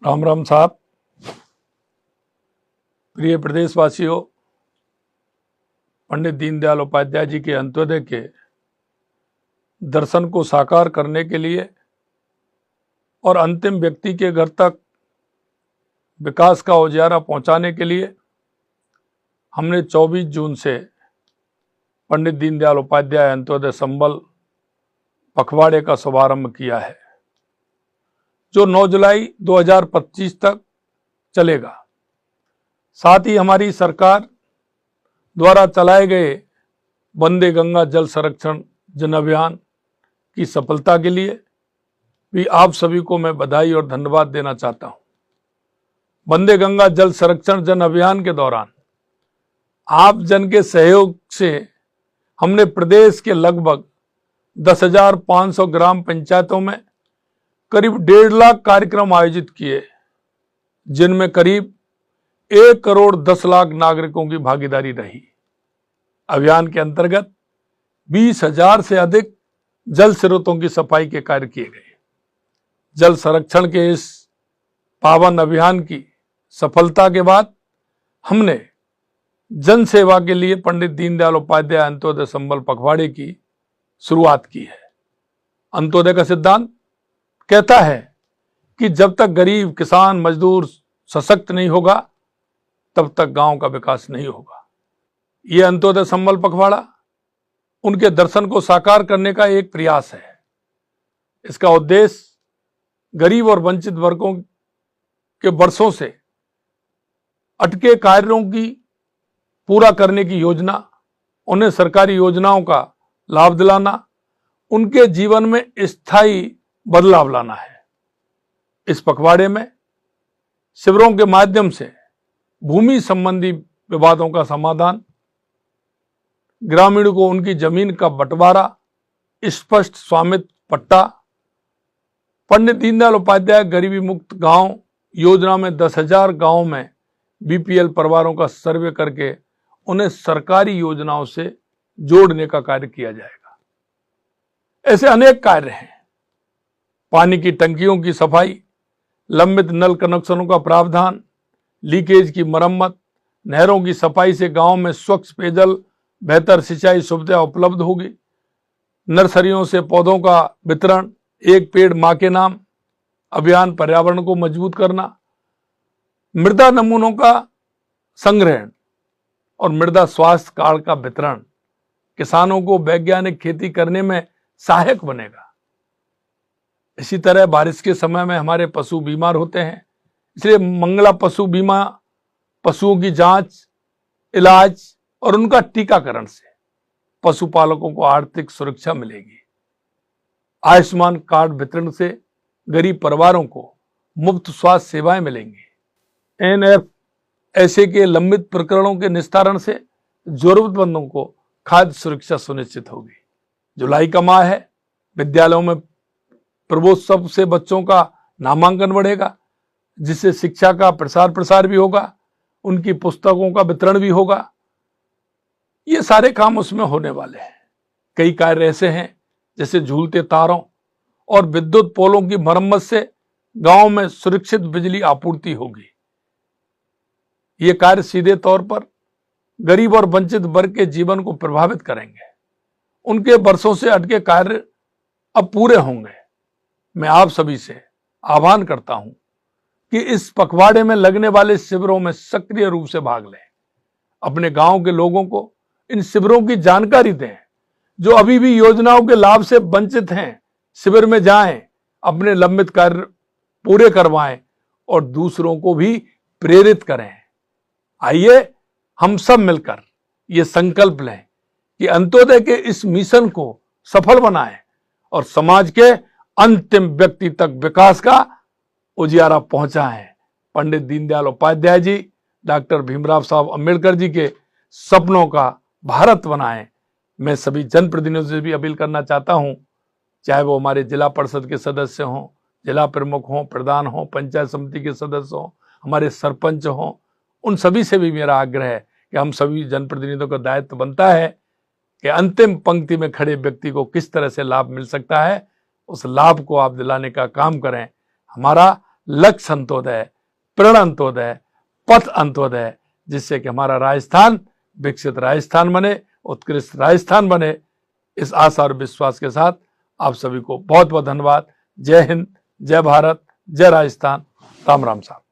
राम राम साहब। प्रिय प्रदेशवासियों, पंडित दीनदयाल उपाध्याय जी के अंत्योदय के दर्शन को साकार करने के लिए और अंतिम व्यक्ति के घर तक विकास का उजियारा पहुंचाने के लिए हमने 24 जून से पंडित दीनदयाल उपाध्याय अंत्योदय संबल पखवाड़े का शुभारंभ किया है, जो 9 जुलाई 2025 तक चलेगा। साथ ही हमारी सरकार द्वारा चलाए गए वंदे गंगा जल संरक्षण जन अभियान की सफलता के लिए भी आप सभी को मैं बधाई और धन्यवाद देना चाहता हूं। वंदे गंगा जल संरक्षण जन अभियान के दौरान आप जन के सहयोग से हमने प्रदेश के लगभग 10,500 ग्राम पंचायतों में करीब 1.5 लाख कार्यक्रम आयोजित किए, जिनमें करीब 1 करोड़ 10 लाख नागरिकों की भागीदारी रही। अभियान के अंतर्गत 20,000 से अधिक जल स्रोतों की सफाई के कार्य किए गए। जल संरक्षण के इस पावन अभियान की सफलता के बाद हमने जन सेवा के लिए पंडित दीनदयाल उपाध्याय अंत्योदय संबल पखवाड़े की शुरुआत की है। अंत्योदय का सिद्धांत कहता है कि जब तक गरीब, किसान, मजदूर सशक्त नहीं होगा, तब तक गांव का विकास नहीं होगा। यह अंत्योदय संबल पखवाड़ा उनके दर्शन को साकार करने का एक प्रयास है। इसका उद्देश्य गरीब और वंचित वर्गों के वर्षों से अटके कार्यों की पूरा करने की योजना, उन्हें सरकारी योजनाओं का लाभ दिलाना, उनके जीवन में स्थायी बदलाव लाना है। इस पखवाड़े में शिविरों के माध्यम से भूमि संबंधी विवादों का समाधान, ग्रामीणों को उनकी जमीन का बंटवारा, स्पष्ट स्वामित्व पट्टा, पंडित दीनदयाल उपाध्याय गरीबी मुक्त गांव योजना में 10,000 गांवों में बीपीएल परिवारों का सर्वे करके उन्हें सरकारी योजनाओं से जोड़ने का कार्य किया जाएगा। ऐसे अनेक कार्य हैं। पानी की टंकियों की सफाई, लंबित नल कनेक्शनों का प्रावधान, लीकेज की मरम्मत, नहरों की सफाई से गांव में स्वच्छ पेयजल, बेहतर सिंचाई सुविधा उपलब्ध होगी। नर्सरियों से पौधों का वितरण, एक पेड़ मां के नाम अभियान पर्यावरण को मजबूत करना, मृदा नमूनों का संग्रहण और मृदा स्वास्थ्य कार्ड का वितरण किसानों को वैज्ञानिक खेती करने में सहायक बनेगा। इसी तरह बारिश के समय में हमारे पशु बीमार होते हैं, इसलिए मंगला पशु बीमा, पशुओं की जांच, इलाज और उनका टीकाकरण से पशुपालकों को आर्थिक सुरक्षा मिलेगी। आयुष्मान कार्ड वितरण से गरीब परिवारों को मुफ्त स्वास्थ्य सेवाएं मिलेंगी। NFSA के लंबित प्रकरणों के निस्तारण से जरूरतमंदों को खाद्य सुरक्षा सुनिश्चित होगी। जुलाई का माह है, विद्यालयों में प्रबोत्सव से बच्चों का नामांकन बढ़ेगा, जिससे शिक्षा का प्रसार भी होगा, उनकी पुस्तकों का वितरण भी होगा। ये सारे काम उसमें होने वाले हैं। कई कार्य ऐसे हैं जैसे झूलते तारों और विद्युत पोलों की मरम्मत से गांव में सुरक्षित बिजली आपूर्ति होगी। ये कार्य सीधे तौर पर गरीब और वंचित वर्ग के जीवन को प्रभावित करेंगे। उनके वर्षों से अटके कार्य अब पूरे होंगे। मैं आप सभी से आह्वान करता हूं कि इस पखवाड़े में लगने वाले शिविरों में सक्रिय रूप से भाग लें। अपने गांव के लोगों को इन शिविरों की जानकारी दें। जो अभी भी योजनाओं के लाभ से वंचित हैं, शिविर में जाएं, अपने लंबित कार्य पूरे करवाएं और दूसरों को भी प्रेरित करें। आइए हम सब मिलकर ये संकल्प लें कि अंत्योदय के इस मिशन को सफल बनाएं और समाज के अंतिम व्यक्ति तक विकास का उजियारा पहुंचाएं। पंडित दीनदयाल उपाध्याय जी, डॉक्टर भीमराव साहब अंबेडकर जी के सपनों का भारत बनाएं। मैं सभी जनप्रतिनिधियों से भी अपील करना चाहता हूं, चाहे वो हमारे जिला परिषद के सदस्य हों, जिला प्रमुख हों, प्रधान हों, पंचायत समिति के सदस्य हों, हमारे सरपंच हों, उन सभी से भी मेरा आग्रह है कि हम सभी जनप्रतिनिधियों का दायित्व बनता है कि अंतिम पंक्ति में खड़े व्यक्ति को किस तरह से लाभ मिल सकता है, उस लाभ को आप दिलाने का काम करें। हमारा लक्ष्य अंत्योदय, प्रण अंत्योदय, पथ अंत्योदय, जिससे कि हमारा राजस्थान विकसित राजस्थान बने, उत्कृष्ट राजस्थान बने। इस आशा और विश्वास के साथ आप सभी को बहुत बहुत धन्यवाद। जय हिंद, जय भारत, जय राजस्थान। राम राम साहब।